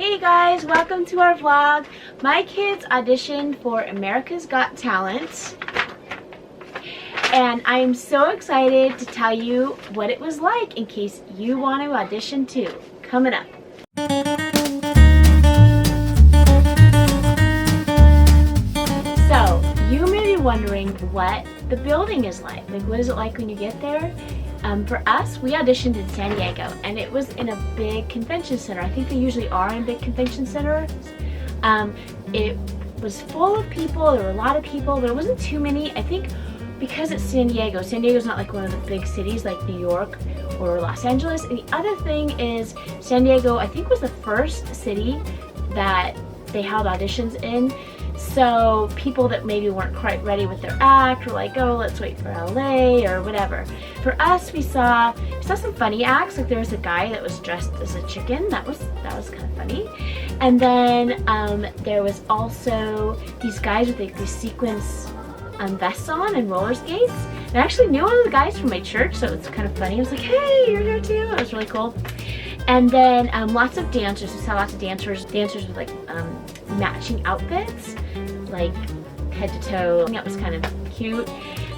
Hey guys, welcome to our vlog. My kids auditioned for America's Got Talent, and I am so excited to tell you what it was like in case you want to audition too. Coming up. So, you may be wondering what the building is like. Like, what is it like when you get there? For us, we auditioned in San Diego, and it was in a big convention center. I think they usually are in big convention centers. It was full of people. There were a lot of people, but it wasn't too many. I think because it's San Diego. San Diego's not like one of the big cities like New York or Los Angeles. And the other thing is San Diego, I think, was the first city that they held auditions in. So people that maybe weren't quite ready with their act were like, oh, let's wait for LA or whatever. For us, we saw some funny acts. Like there was a guy that was dressed as a chicken. That was kind of funny. And then there was also these guys with like these sequins vests on and roller skates. And I actually knew one of the guys from my church, so it was kind of funny. I was like, hey, you're here too. It was really cool. And then lots of dancers. We saw lots of dancers with like matching outfits, like head to toe. That was kind of cute.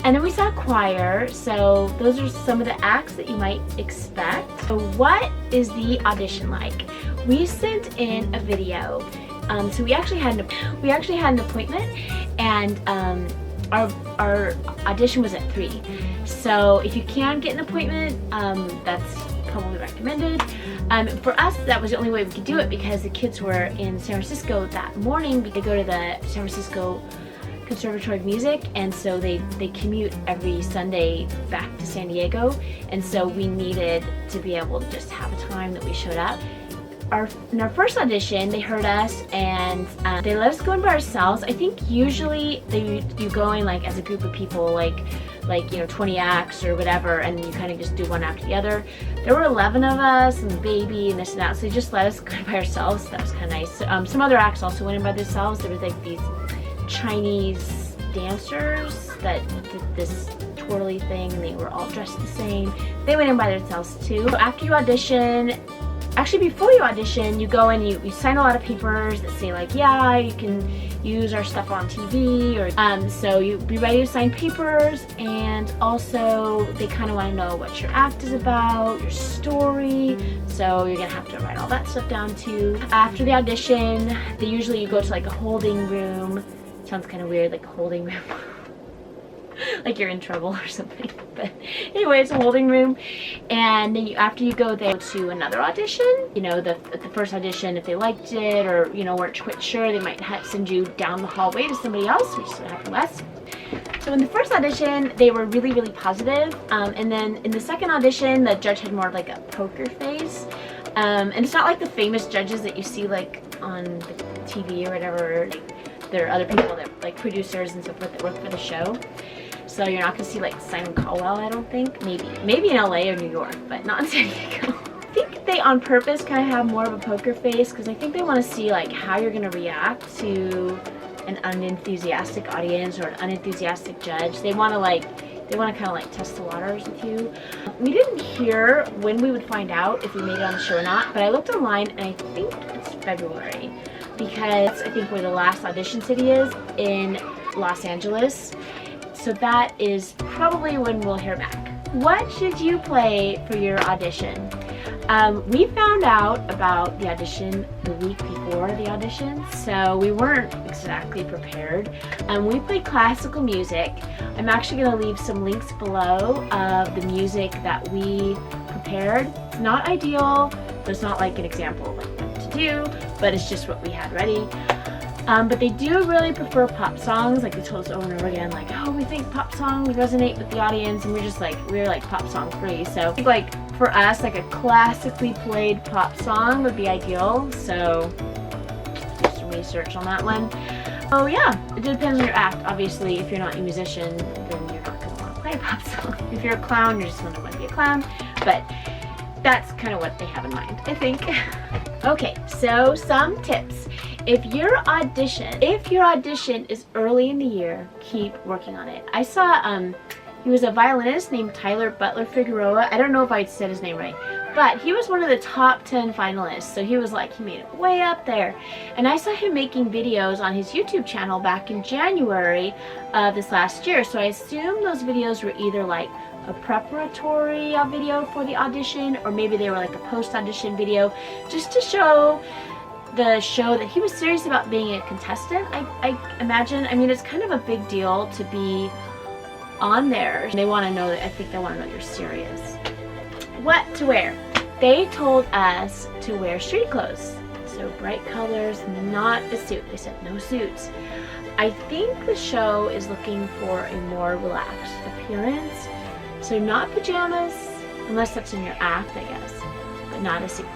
And then we saw choir. So those are some of the acts that you might expect. So what is the audition like? We sent in a video. So we actually had an appointment, and our audition was at 3. So if you can get an appointment, that's probably recommended. For us, that was the only way we could do it because the kids were in San Francisco that morning. They go to the San Francisco Conservatory of Music, and so they commute every Sunday back to San Diego, and so we needed to be able to just have a time that we showed up. In our first audition, they heard us, and they let us go in by ourselves. I think usually you go in like as a group of people, like 20 acts or whatever, and you kind of just do one after the other. There were 11 of us, and the baby, and this and that, so they just let us go in by ourselves. That was kind of nice. Some other acts also went in by themselves. There was like these Chinese dancers that did this twirly thing, and they were all dressed the same. They went in by themselves too. So after you audition, actually before you audition, you go and you sign a lot of papers that say like, yeah, you can use our stuff on TV, or so you be ready to sign papers. And also they kind of want to know what your act is about, your story, so you're gonna have to write all that stuff down too. After the audition, you go to like a holding room. Sounds kind of weird, like a holding room. Like you're in trouble or something. But anyway, it's a holding room. And then after you go there to another audition, the first audition, if they liked it or, weren't quite sure, they might send you down the hallway to somebody else, which is what happened to us. So in the first audition, they were really, really positive. And then in the second audition, the judge had more of like a poker face. And it's not like the famous judges that you see like on the TV or whatever. There are other people that like producers and so forth that work for the show. So you're not gonna see like Simon Cowell, I don't think. Maybe in LA or New York, but not in San Diego. I think they on purpose kind of have more of a poker face because I think they want to see like how you're gonna react to an unenthusiastic audience or an unenthusiastic judge. They want to kind of like test the waters with you. We didn't hear when we would find out if we made it on the show or not, but I looked online and I think it's February because I think where the last audition city is in Los Angeles. So that is probably when we'll hear back. What should you play for your audition? We found out about the audition the week before the audition, so we weren't exactly prepared. We played classical music. I'm actually going to leave some links below of the music that we prepared. It's not ideal, but it's not like an example of like what to do, but it's just what we had ready. But they do really prefer pop songs. Like they told us over and over again, like, oh, we think pop songs resonate with the audience, and we're like pop song free. So I think like for us, like a classically played pop song would be ideal. So do some research on that one. Oh yeah, it depends on your act. Obviously, if you're not a musician, then you're not gonna want to play a pop song. If you're a clown, you're just gonna want to be a clown. But that's kind of what they have in mind, I think. Okay, so some tips. If your audition is early in the year, keep working on it. I saw he was a violinist named Tyler Butler Figueroa. I don't know if I said his name right, But he was one of the top 10 finalists, so he was like, he made it way up there. And I saw him making videos on his YouTube channel back in January of this last year, so I assume those videos were either like a preparatory video for the audition, or maybe they were like a post-audition video, just to show the show that he was serious about being a contestant. I imagine. I mean, it's kind of a big deal to be on there. They want to know that, I think they want to know you're serious. What to wear? They told us to wear street clothes, so bright colors, not a suit. They said no suits. I think the show is looking for a more relaxed appearance, so not pajamas, unless that's in your act, I guess, but not a suit.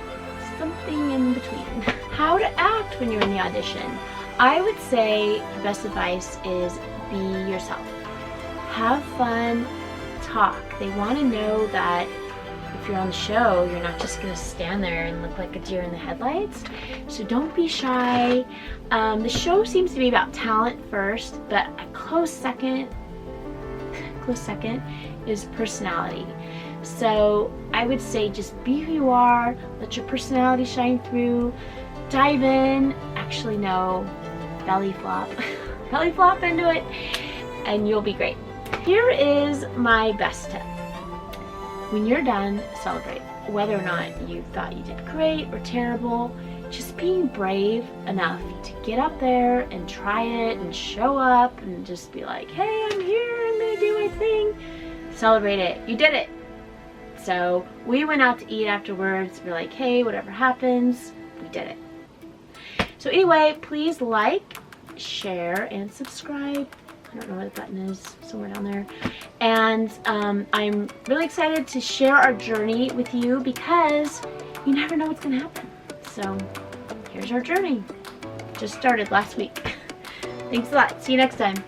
Something in between. How to act when you're in the audition? I would say the best advice is be yourself. Have fun, talk. They want to know that if you're on the show, you're not just going to stand there and look like a deer in the headlights. So don't be shy. The show seems to be about talent first, but a close second is personality. So I would say just be who you are, let your personality shine through, dive in, actually no, belly flop, belly flop into it, and you'll be great. Here is my best tip. When you're done, celebrate. Whether or not you thought you did great or terrible, just being brave enough to get up there and try it and show up and just be like, hey, I'm here, I'm gonna do my thing. Celebrate it. You did it. So we went out to eat afterwards. We're like, hey, whatever happens, we did it. So anyway, please like, share, and subscribe. I don't know where the button is, somewhere down there. And I'm really excited to share our journey with you because you never know what's gonna happen. So here's our journey. Just started last week. Thanks a lot. See you next time.